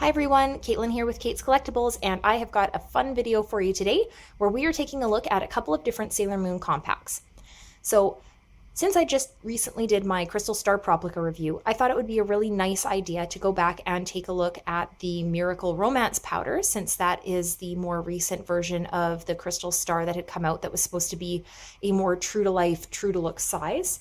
Hi everyone, Caitlin here with Kait's Collectibles, and I have got a fun video for you today where we are taking a look at a couple of different Sailor Moon compacts. So, since I just recently did my Crystal Star Proplica review, I thought it would be a really nice idea to go back and take a look at the Miracle Romance powder, since that is the more recent version of the Crystal Star that had come out that was supposed to be a more true-to-life, true-to-look size.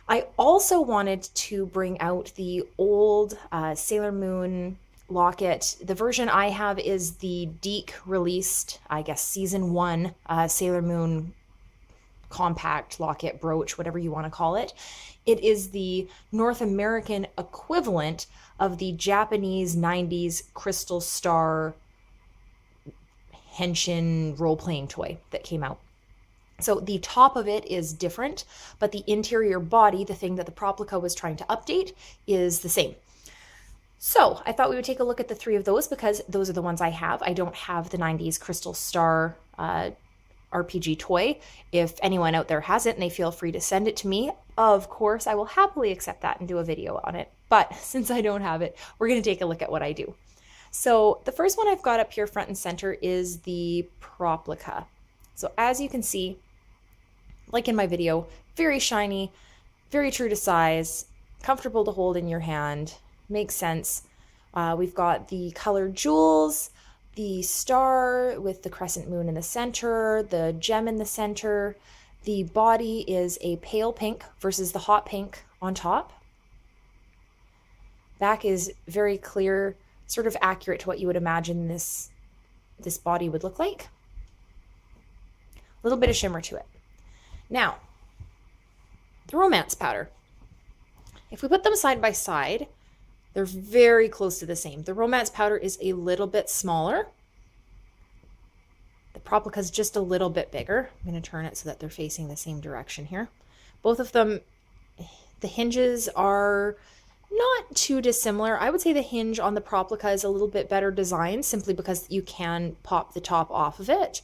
I also wanted to bring out the old Sailor Moon locket. The version I have is the Deke released, I guess, season 1 Sailor Moon compact locket, brooch, whatever you want to call it. It is the North American equivalent of the Japanese 90s Crystal Star henshin role-playing toy that came out. So the top of it is different, but the interior body, the thing that the Proplica was trying to update, is the same. So I thought we would take a look at the three of those because those are the ones I have. I don't have the 90s Crystal Star RPG toy. If anyone out there has it and they feel free to send it to me, of course, I will happily accept that and do a video on it. But since I don't have it, we're going to take a look at what I do. So the first one I've got up here front and center is the Proplica. So as you can see, like in my video, very shiny, very true to size, comfortable to hold in your hand. Makes sense. We've got the colored jewels, the star with the crescent moon in the center, the gem in the center. The body is a pale pink versus the hot pink on top. Back is very clear, sort of accurate to what you would imagine this body would look like. A little bit of shimmer to it. Now, the romance powder. If we put them side by side, they're very close to the same. The romance powder is a little bit smaller. The Proplica is just a little bit bigger. I'm going to turn it so that they're facing the same direction here. Both of them, the hinges are not too dissimilar. I would say the hinge on the Proplica is a little bit better designed simply because you can pop the top off of it.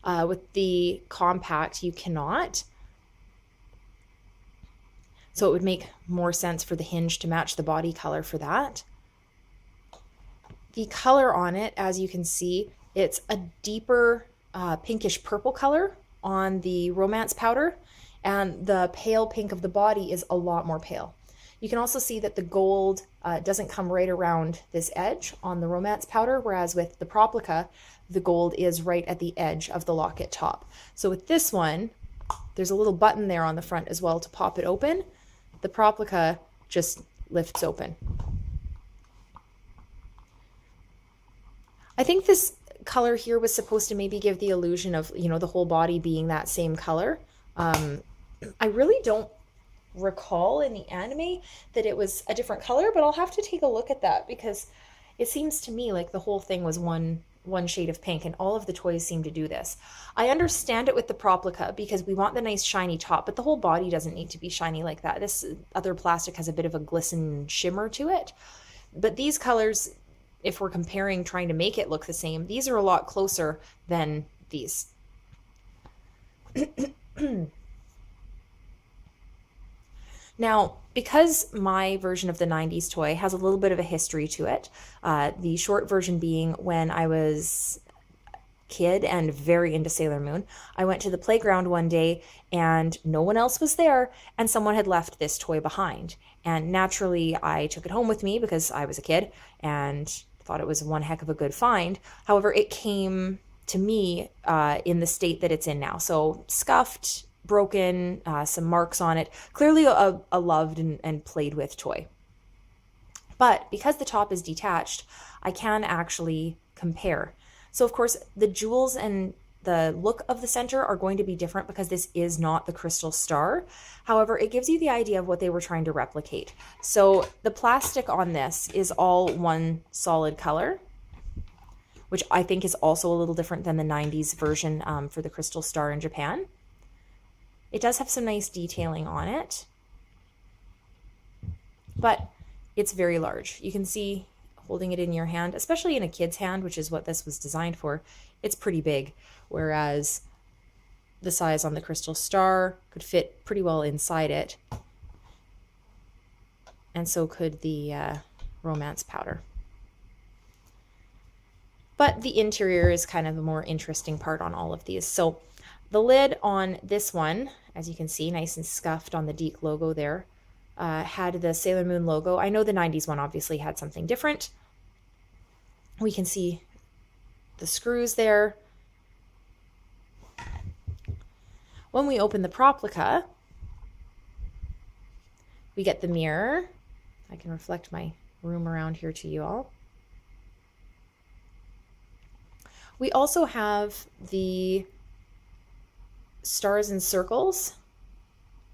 With the compact, you cannot. So it would make more sense for the hinge to match the body color for that. The color on it, as you can see, it's a deeper pinkish purple color on the romance powder, and the pale pink of the body is a lot more pale. You can also see that the gold doesn't come right around this edge on the romance powder, whereas with the Proplica, the gold is right at the edge of the locket top. So with this one, there's a little button there on the front as well to pop it open. The Proplica just lifts open. I think this color here was supposed to maybe give the illusion of, you know, the whole body being that same color. I really don't recall in the anime that it was a different color, but I'll have to take a look at that because it seems to me like the whole thing was one shade of pink, and all of the toys seem to do this. I understand it with the Proplica because we want the nice shiny top, but the whole body doesn't need to be shiny like that. This other plastic has a bit of a glisten shimmer to it. But these colors, if we're comparing, trying to make it look the same, these are a lot closer than these. Now, because my version of the 90s toy has a little bit of a history to it, the short version being when I was a kid and very into Sailor Moon, I went to the playground one day and no one else was there, and someone had left this toy behind. And naturally, I took it home with me because I was a kid and thought it was one heck of a good find. However, it came to me in the state that it's in now. So scuffed, broken, some marks on it. Clearly a loved and played with toy. But because the top is detached, I can actually compare. So of course, the jewels and the look of the center are going to be different because this is not the Crystal Star. However, it gives you the idea of what they were trying to replicate. So the plastic on this is all one solid color, which I think is also a little different than the 90s version for the Crystal Star in Japan. It does have some nice detailing on it, but it's very large. You can see holding it in your hand, especially in a kid's hand, which is what this was designed for, it's pretty big, whereas the size on the Crystal Star could fit pretty well inside it, and so could the romance powder. but the interior is kind of the more interesting part on all of these. So the lid on this one, as you can see, nice and scuffed on the Deke logo there, had the Sailor Moon logo. I know the 90s one obviously had something different. We can see the screws there. When we open the Proplica, we get the mirror. I can reflect my room around here to you all. We also have the stars and circles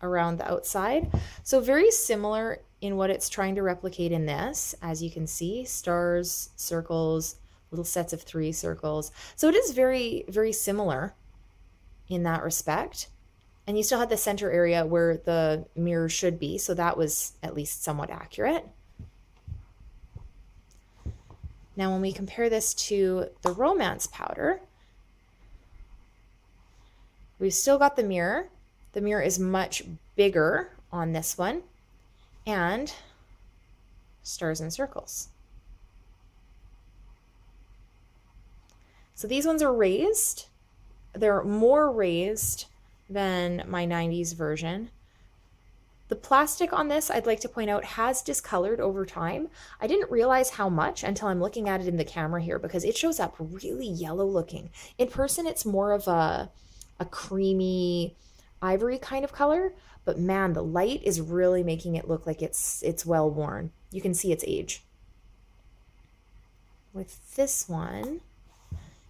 around the outside. So very similar in what it's trying to replicate in this. As you can see, stars, circles, little sets of 3 circles. So it is very, very similar in that respect. And you still had the center area where the mirror should be, so that was at least somewhat accurate. Now when we compare this to the Romance powder, we've still got the mirror. The mirror is much bigger on this one, and stars and circles. So these ones are raised. They're more raised than my 90s version. The plastic on this, I'd like to point out, has discolored over time. I didn't realize how much until I'm looking at it in the camera here, because it shows up really yellow looking. In person, it's more of a creamy ivory kind of color, but man, the light is really making it look like it's well worn. You can see its age. With this one,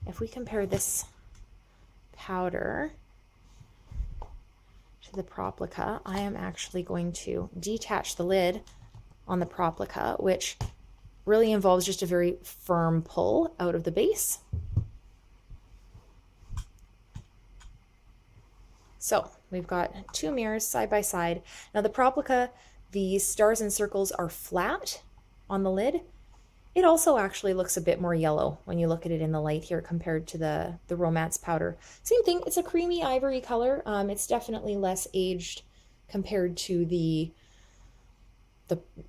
if we compare this powder to the Proplica, I am actually going to detach the lid on the Proplica, which really involves just a very firm pull out of the base. So we've got 2 mirrors side by side. Now the Proplica, the stars and circles are flat on the lid. It also actually looks a bit more yellow when you look at it in the light here compared to the Romance powder. Same thing, it's a creamy ivory color. It's definitely less aged compared to the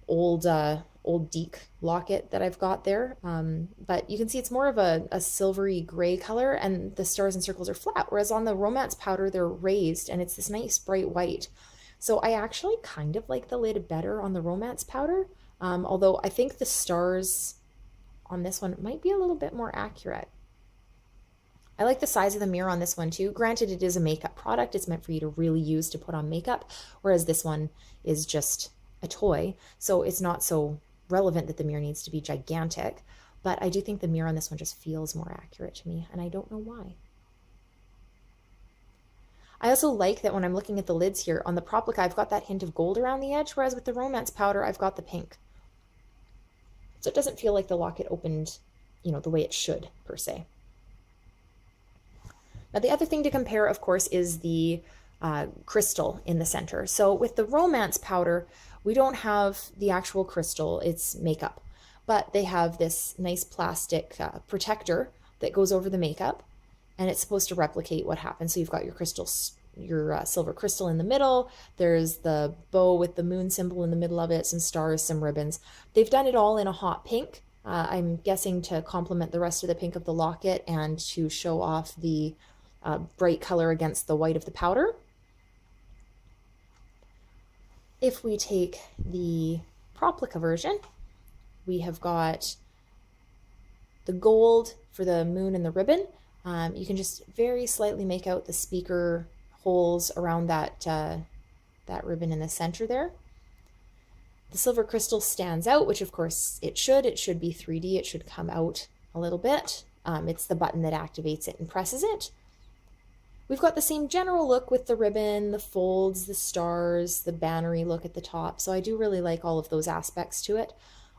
old Deke locket that I've got there. But you can see it's more of a silvery gray color, and the stars and circles are flat, whereas on the Romance powder, they're raised, and it's this nice bright white. So I actually kind of like the lid better on the Romance powder, although I think the stars on this one might be a little bit more accurate. I like the size of the mirror on this one too. Granted, it is a makeup product. It's meant for you to really use to put on makeup, whereas this one is just a toy, so it's not so relevant that the mirror needs to be gigantic. But I do think the mirror on this one just feels more accurate to me, and I don't know why. I also like that when I'm looking at the lids here, on the Proplica, I've got that hint of gold around the edge, whereas with the Romance powder, I've got the pink. So it doesn't feel like the locket opened, you know, the way it should, per se. Now the other thing to compare, of course, is the crystal in the center. So with the Romance powder, we don't have the actual crystal, it's makeup. But they have this nice plastic protector that goes over the makeup, and it's supposed to replicate what happens. So you've got your crystals, your silver crystal in the middle, there's the bow with the moon symbol in the middle of it, some stars, some ribbons. They've done it all in a hot pink. I'm guessing to complement the rest of the pink of the locket and to show off the bright color against the white of the powder. If we take the Proplica version, we have got the gold for the moon and the ribbon. You can just very slightly make out the speaker holes around that ribbon in the center there. The silver crystal stands out, which of course it should. It should be 3D. It should come out a little bit. It's the button that activates it and presses it. We've got the same general look with the ribbon, the folds, the stars, the bannery look at the top. So I do really like all of those aspects to it.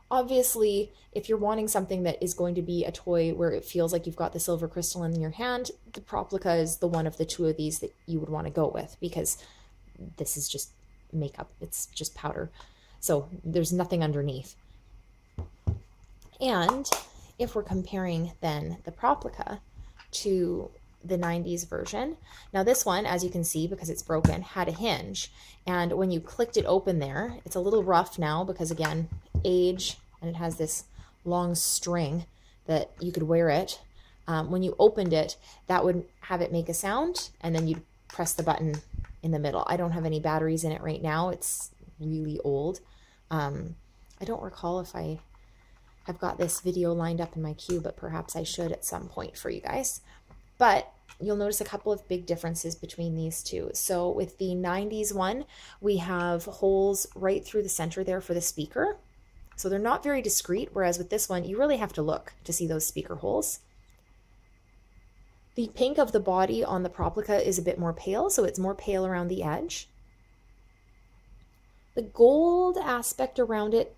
Obviously, if you're wanting something that is going to be a toy where it feels like you've got the silver crystal in your hand, the Proplica is the one of the 2 of these that you would want to go with, because this is just makeup. It's just powder. So there's nothing underneath. And if we're comparing then the Proplica to the 90s version, now this one, as you can see, because it's broken, had a hinge, and when you clicked it open there, it's a little rough now because, again, age, and it has this long string that you could wear it. When you opened it, that would have it make a sound, and then you'd press the button in the middle. I don't have any batteries in it right now. It's really old. I don't recall if I have got this video lined up in my queue, but perhaps I should at some point for you guys. But you'll notice a couple of big differences between these two. So with the 90s one, we have holes right through the center there for the speaker. So they're not very discreet, whereas with this one, you really have to look to see those speaker holes. The pink of the body on the Proplica is a bit more pale, so it's more pale around the edge. The gold aspect around it,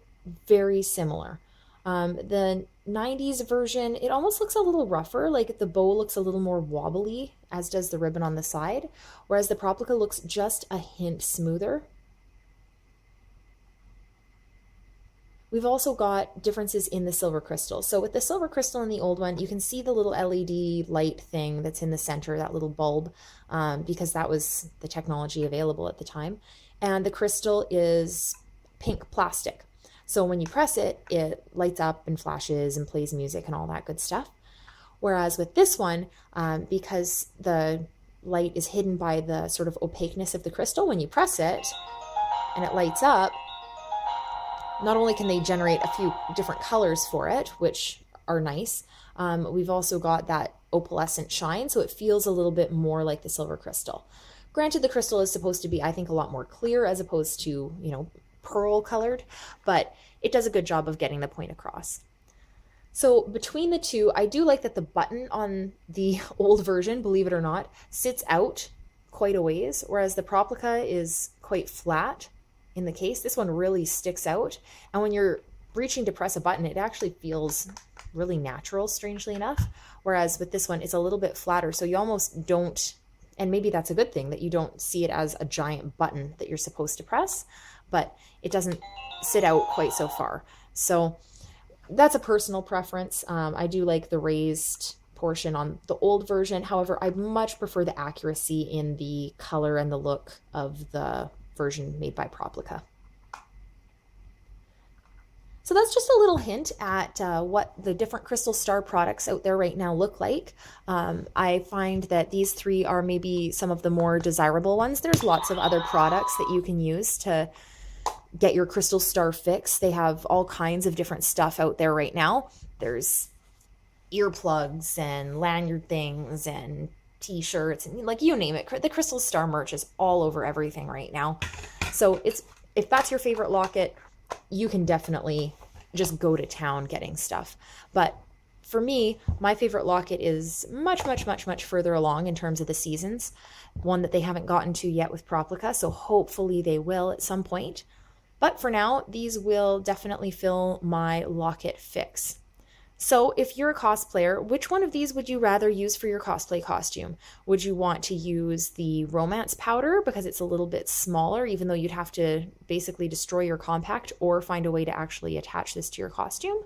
very similar. The 90s version, it almost looks a little rougher, like the bow looks a little more wobbly, as does the ribbon on the side, whereas the Proplica looks just a hint smoother. We've also got differences in the silver crystal. So with the silver crystal in the old one, you can see the little LED light thing that's in the center, that little bulb, because that was the technology available at the time. And the crystal is pink plastic. So when you press it, it lights up and flashes and plays music and all that good stuff. Whereas with this one, because the light is hidden by the sort of opaqueness of the crystal, when you press it and it lights up, not only can they generate a few different colors for it, which are nice, we've also got that opalescent shine, so it feels a little bit more like the silver crystal. Granted, the crystal is supposed to be, I think, a lot more clear as opposed to, you know, pearl colored, but it does a good job of getting the point across. So between the two, I do like that the button on the old version, believe it or not, sits out quite a ways, whereas the Proplica is quite flat in the case. This one really sticks out, and when you're reaching to press a button, it actually feels really natural, strangely enough, whereas with this one, it's a little bit flatter, so you almost don't, and maybe that's a good thing, that you don't see it as a giant button that you're supposed to press, but it doesn't sit out quite so far. So that's a personal preference. I do like the raised portion on the old version. However, I much prefer the accuracy in the color and the look of the version made by Proplica. So that's just a little hint at what the different Crystal Star products out there right now look like. I find that these three are maybe some of the more desirable ones. There's lots of other products that you can use to get your Crystal Star fix. They have all kinds of different stuff out there right now. There's earplugs and lanyard things and t-shirts and like you name it. The Crystal Star merch is all over everything right now. So if that's your favorite locket, you can definitely just go to town getting stuff. But for me, my favorite locket is much, much, much, much further along in terms of the seasons, one that they haven't gotten to yet with Proplica, so hopefully they will at some point. But for now, these will definitely fill my locket fix. So if you're a cosplayer, which one of these would you rather use for your cosplay costume? Would you want to use the romance powder because it's a little bit smaller, even though you'd have to basically destroy your compact or find a way to actually attach this to your costume?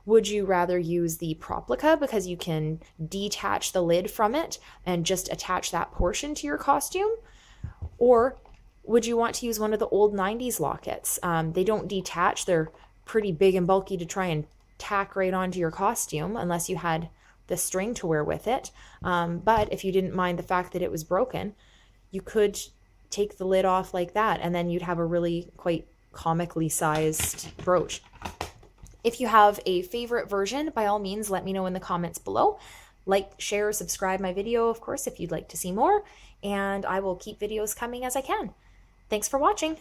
Would you rather use the Proplica because you can detach the lid from it and just attach that portion to your costume? Or would you want to use one of the old 90s lockets? They don't detach. They're pretty big and bulky to try and tack right onto your costume unless you had the string to wear with it. But if you didn't mind the fact that it was broken, you could take the lid off like that, and then you'd have a really quite comically sized brooch. If you have a favorite version, by all means, let me know in the comments below. Like, share, subscribe my video, of course, if you'd like to see more, and I will keep videos coming as I can. Thanks for watching.